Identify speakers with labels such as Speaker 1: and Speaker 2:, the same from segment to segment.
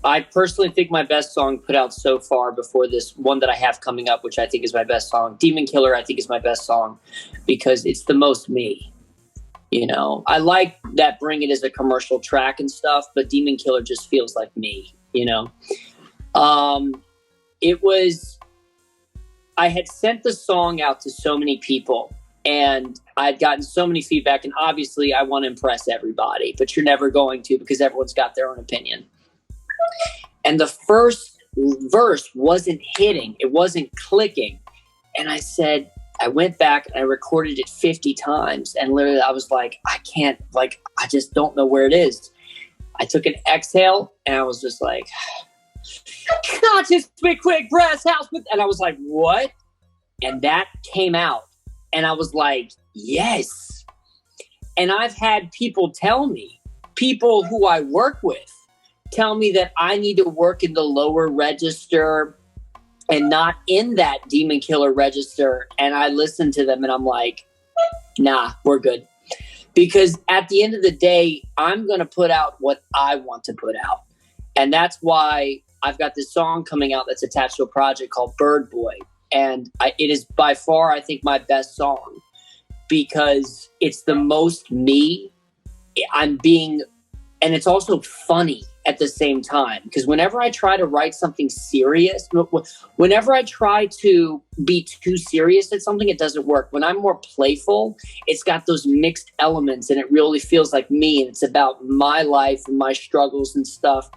Speaker 1: I personally think my best song put out so far before this one that I have coming up, which I think is my best song, Demon Killer, I think is my best song because it's the most me. You know, I like that Bring It as a commercial track and stuff, but Demon Killer just feels like me, you know. I had sent the song out to so many people and I'd gotten so many feedback, and obviously I want to impress everybody, but you're never going to because everyone's got their own opinion. And the first verse wasn't hitting. It wasn't clicking. And I went back and I recorded it 50 times. And literally I was like, I just don't know where it is. I took an exhale and I was just like, conscious, big, quick, brass house. And I was like, what? And that came out. And I was like, yes. And I've had people tell me, people who I work with, tell me that I need to work in the lower register and not in that Demon Killer register. And I listen to them and I'm like, nah, we're good. Because at the end of the day, I'm going to put out what I want to put out. And that's why I've got this song coming out that's attached to a project called Bird Boy. And it is by far, I think, my best song because it's the most me. And it's also funny at the same time. Because whenever I try to write something serious, whenever I try to be too serious at something, it doesn't work. When I'm more playful, it's got those mixed elements and it really feels like me. And it's about my life and my struggles and stuff.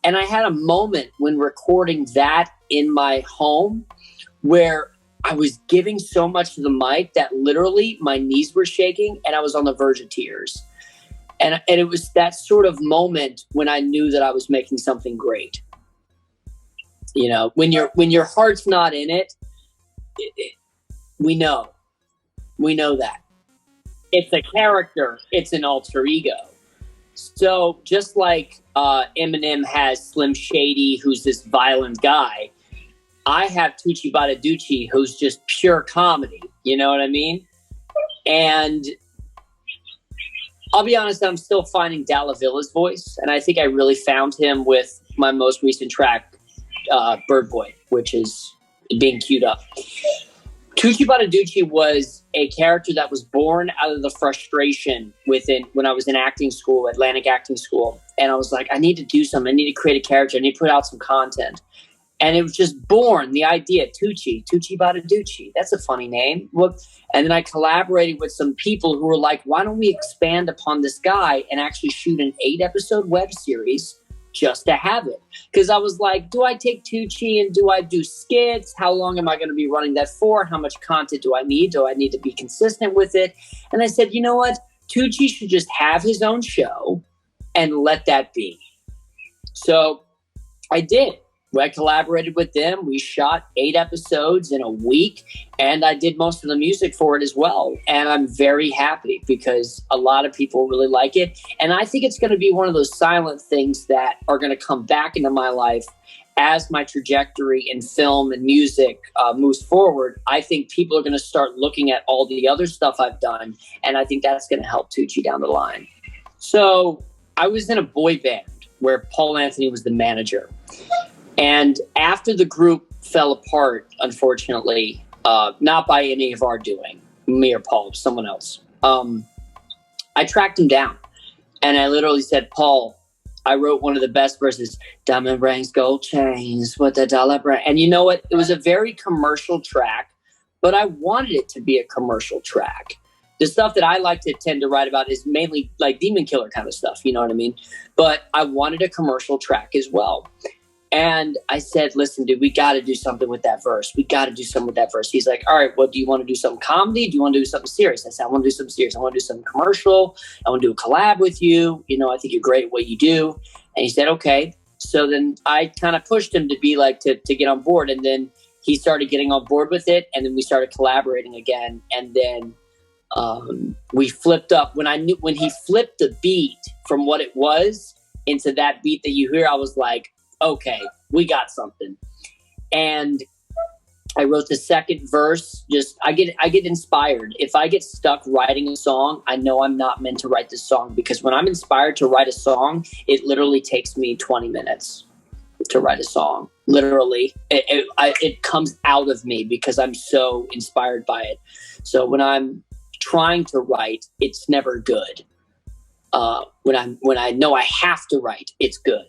Speaker 1: And I had a moment when recording that in my home where I was giving so much to the mic that literally my knees were shaking and I was on the verge of tears. And it was that sort of moment when I knew that I was making something great. You know, when your heart's not in it, we know that. It's a character. It's an alter ego. So just like Eminem has Slim Shady, who's this violent guy, I have Tucci Badaducci, who's just pure comedy. You know what I mean? And I'll be honest, I'm still finding Dalla Villa's voice. And I think I really found him with my most recent track, Bird Boy, which is being queued up. Tucci Badaducci was a character that was born out of the frustration when I was in acting school, Atlantic Acting School. And I was like, I need to do something. I need to create a character. I need to put out some content. And it was just born, the idea, Tucci Badaducci. That's a funny name. And then I collaborated with some people who were like, why don't we expand upon this guy and actually shoot an 8-episode web series just to have it? Because I was like, do I take Tucci and do I do skits? How long am I going to be running that for? How much content do I need? Do I need to be consistent with it? And I said, you know what? Tucci should just have his own show and let that be. So I did. I collaborated with them. We shot 8 episodes in a week, and I did most of the music for it as well. And I'm very happy because a lot of people really like it. And I think it's going to be one of those silent things that are going to come back into my life as my trajectory in film and music moves forward. I think people are going to start looking at all the other stuff I've done, and I think that's going to help Tucci down the line. So I was in a boy band where Paul Anthony was the manager. And after the group fell apart, unfortunately, not by any of our doing, me or Paul, someone else, I tracked him down. And I literally said, Paul, I wrote one of the best verses, diamond rings, gold chains, with the dollar brand. And you know what? It was a very commercial track, but I wanted it to be a commercial track. The stuff that I like to tend to write about is mainly like Demon Killer kind of stuff, you know what I mean? But I wanted a commercial track as well. And I said, listen, dude, we got to do something with that verse. We got to do something with that verse. He's like, all right, well, do you want to do something comedy? Do you want to do something serious? I said, I want to do something serious. I want to do something commercial. I want to do a collab with you. You know, I think you're great at what you do. And he said, okay. So then I kind of pushed him to be like, to get on board. And then he started getting on board with it. And then we started collaborating again. And then we flipped up. When he flipped the beat from what it was into that beat that you hear, I was like, okay, we got something. And I wrote the second verse. I get inspired. If I get stuck writing a song, I know I'm not meant to write this song, because when I'm inspired to write a song, it literally takes me 20 minutes. to write a song. Literally, it comes out of me because I'm so inspired by it. So when I'm trying to write, it's never good. When I know I have to write, it's good.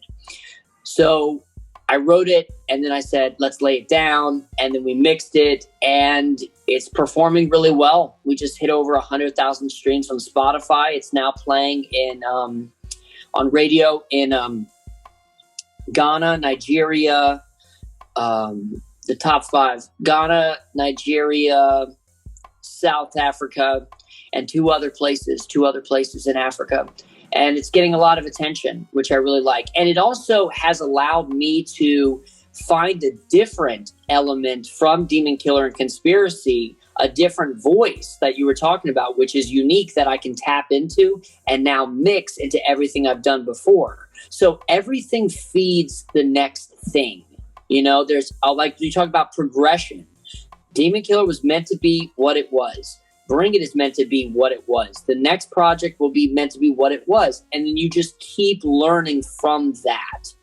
Speaker 1: So I wrote it, and then I said, let's lay it down. And then we mixed it, and it's performing really well. We just hit over 100,000 streams on Spotify. It's now playing on radio in Ghana, Nigeria, the top 5, Ghana, Nigeria, South Africa, and two other places in Africa. And it's getting a lot of attention, which I really like. And it also has allowed me to find a different element from Demon Killer and Conspiracy, a different voice that you were talking about, which is unique, that I can tap into and now mix into everything I've done before. So everything feeds the next thing. You know, like you talk about progression. Demon Killer was meant to be what it was. Bring It is meant to be what it was. The next project will be meant to be what it was. And then you just keep learning from that.